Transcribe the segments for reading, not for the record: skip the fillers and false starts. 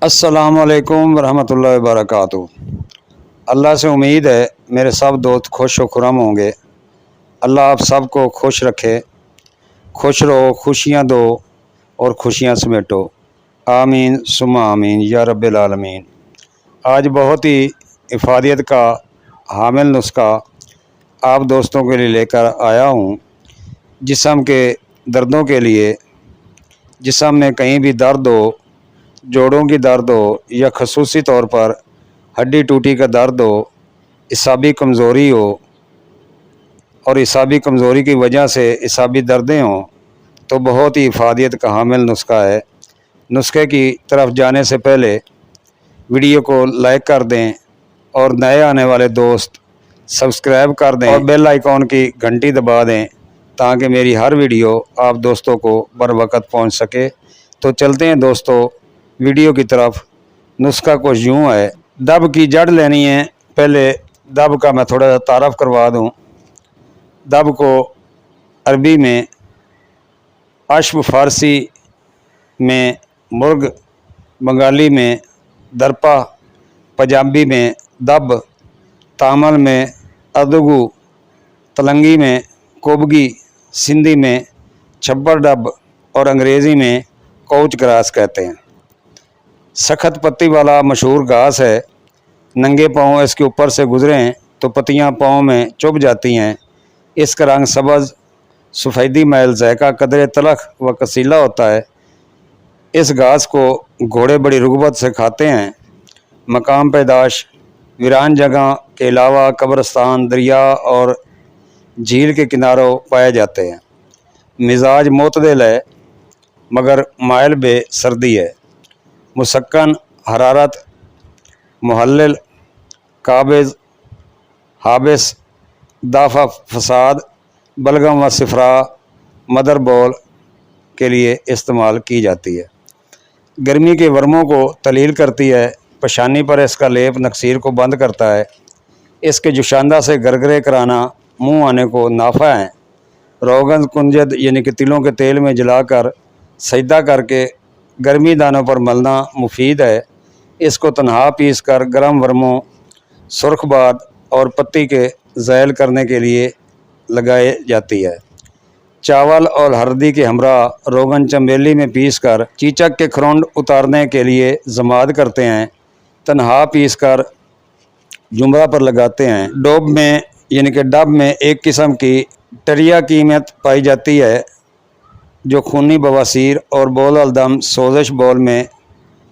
अस्सलाम वालेकुम रहमतुल्लाहि वबरकातुहू। अल्लाह से उम्मीद है मेरे सब दोस्त खुश व खुरम होंगे। अल्लाह आप सबको खुश रखे, खुश रहो, खुशियाँ दो और खुशियाँ समेटो। आमीन सुम्मा आमीन या रब्बिल आलमीन। आज बहुत ही इफादियत का हामिल नुस्खा आप दोस्तों के लिए लेकर आया हूँ। जिस्म के दर्दों के लिए, जिस्म में कहीं भी दर्द हो, जोड़ों की दर्द हो या खसूसी तौर पर हड्डी टूटी का दर्द हो, इसाबी कमज़ोरी हो और इसाबी कमज़ोरी की वजह से इसाबी दर्दें हों, तो बहुत ही इफादियत का हामिल नुस्खा है। नुस्खे की तरफ जाने से पहले वीडियो को लाइक कर दें और नए आने वाले दोस्त सब्सक्राइब कर दें और बेल आइकॉन की घंटी दबा दें ताकि मेरी हर वीडियो आप दोस्तों को बर वक्त पहुँच सके। तो चलते हैं दोस्तों वीडियो की तरफ। नुस्खा कुछ यूँ है। दब की जड़ लेनी है। पहले दब का मैं थोड़ा सा तारफ़ करवा दूँ। दब को अरबी में अश्ब, फ़ारसी में मुर्ग, बंगाली में दरपा, पंजाबी में दब, तामल में अदगू, तलंगी में कोबगी, सिंधी में छब्बर डब और अंग्रेज़ी में कौच ग्रास कहते हैं। सख्त पत्ती वाला मशहूर घास है। नंगे पाँव इसके ऊपर से गुजरें तो पत्तियां पाँव में चुभ जाती हैं। इसका रंग सब्ज़, सफ़ेदी मैल, ज़ायका कदरे तलख व कसीला होता है। इस घास को घोड़े बड़ी रुग़बत से खाते हैं। मकाम पैदाश वीरान जगह के अलावा कब्रिस्तान, दरिया और झील के किनारों पाए जाते हैं। मिजाज मोतदिल है मगर माइल बे सर्दी है। मुसक्कन, हरारत, मुहल्लिल, काबिज़, हाबिस, दाफ़ा फसाद, बलगम व सिफरा, मदर बॉल के लिए इस्तेमाल की जाती है। गर्मी के वर्मों को तलील करती है। पेशानी पर इसका लेप नक्सीर को बंद करता है। इसके जुशांदा से गरगरे कराना, मुंह आने को नाफा है। रोगन कुंजद यानी कि तिलों के तेल में जलाकर सजदा करके गर्मी दानों पर मलना मुफीद है। इसको तनहा पीस कर गर्म वर्मों, सुर्खबाद और पत्ती के ज़ैल करने के लिए लगाई जाती है। चावल और हल्दी के हमरा रोगन चमेली में पीस कर चीचक के खरोंड उतारने के लिए जमात करते हैं। तनहा पीस कर जुमरा पर लगाते हैं। डोब में यानी कि डब में एक किस्म की टरिया कीमत पाई जाती है जो खूनी बवासीर और बोल अलदम सोजिश बोल में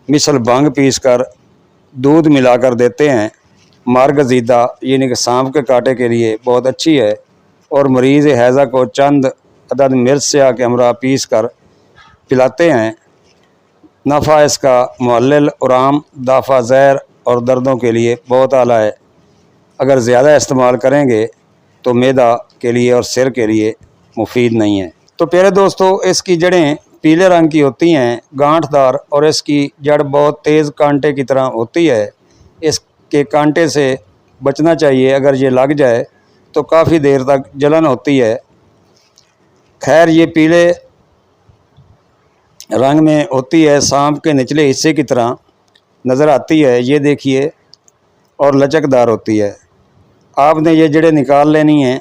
मिसल भंग पीस कर दूध मिलाकर देते हैं। मारगजीदा यानी कि सांप के कांटे के लिए बहुत अच्छी है और मरीज़ हैज़ा को चंद अदद मिर्च स्याह के हमरा पीस कर पिलाते हैं। नफ़ा इसका मुहल्लिल, उराम, दाफ़ा, ज़हर और दर्दों के लिए बहुत आला है। अगर ज़्यादा इस्तेमाल करेंगे तो मैदा के लिए और सिर के लिए मुफीद नहीं है। तो प्यारे दोस्तों, इसकी जड़ें पीले रंग की होती हैं, गांठदार, और इसकी जड़ बहुत तेज़ कांटे की तरह होती है। इसके कांटे से बचना चाहिए। अगर ये लग जाए तो काफ़ी देर तक जलन होती है। खैर, ये पीले रंग में होती है, सांप के निचले हिस्से की तरह नज़र आती है। ये देखिए, और लचकदार होती है। आपने ये जड़ें निकाल लेनी हैं।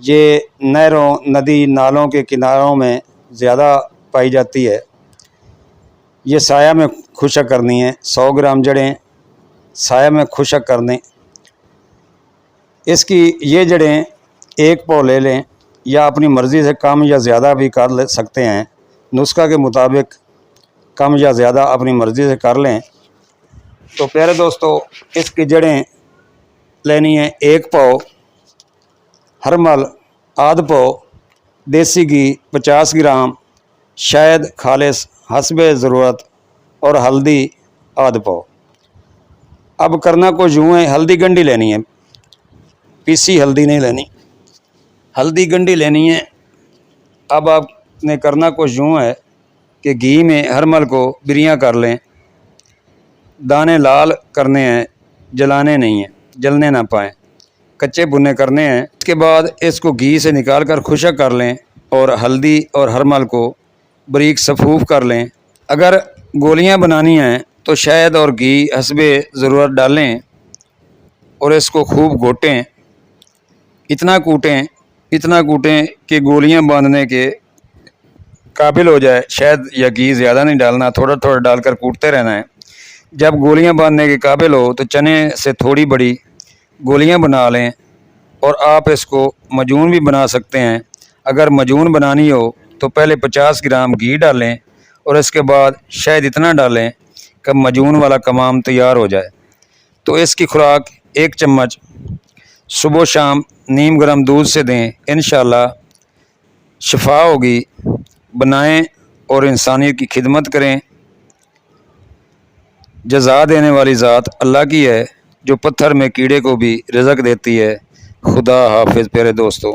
ये नहरों, नदी, नालों के किनारों में ज़्यादा पाई जाती है। ये साया में खुशक करनी है। 100 ग्राम जड़ें साया में खुशक करने। इसकी ये जड़ें एक पाव ले लें या अपनी मर्ज़ी से कम या ज़्यादा भी कर ले सकते हैं। नुस्खा के मुताबिक कम या ज़्यादा अपनी मर्ज़ी से कर लें। तो प्यारे दोस्तों, इसकी जड़ें लेनी है 1 पाव, हरमल आध पाव, देसी घी 50 ग्राम, शहद खालिस हस्बे ज़रूरत और हल्दी आध पाव। अब करना कुछ यूँ है। हल्दी गंडी लेनी है, पीसी हल्दी नहीं लेनी, हल्दी गंडी लेनी है। अब आपने करना कुछ यूँ है कि घी में हरमल को बिरियाँ कर लें। दाने लाल करने हैं, जलाने नहीं हैं, जलने ना पाएँ, कच्चे भुने करने हैं। इसके बाद इसको घी से निकाल कर खुशक कर लें और हल्दी और हरमल को बारीक सफूफ कर लें। अगर गोलियां बनानी हैं تو شہد اور گھی حسب ضرورت ڈالیں اور اس کو خوب گھوٹیں، اتنا کوٹیں کہ گولیاں باندھنے کے قابل ہو جائے۔ شہد یا گھی زیادہ نہیں ڈالنا، تھوڑا تھوڑا ڈال کر کوٹتے رہنا ہے۔ جب گولیاں باندھنے کے قابل ہو تو چنے سے تھوڑی بڑی گولیاں بنا لیں، اور آپ اس کو معجون بھی بنا سکتے ہیں۔ اگر معجون بنانی ہو تو پہلے 50 گرام گھی ڈالیں اور اس کے بعد شہد اتنا ڈالیں کہ معجون والا کمام تیار ہو جائے۔ تو اس کی خوراک 1 چمچ صبح و شام نیم گرم دودھ سے دیں، انشاءاللہ شفا ہوگی۔ بنائیں اور انسانیت کی خدمت کریں۔ جزا دینے والی ذات اللہ کی ہے، جو پتھر میں کیڑے کو بھی رزق دیتی ہے۔ خدا حافظ پیارے دوستو۔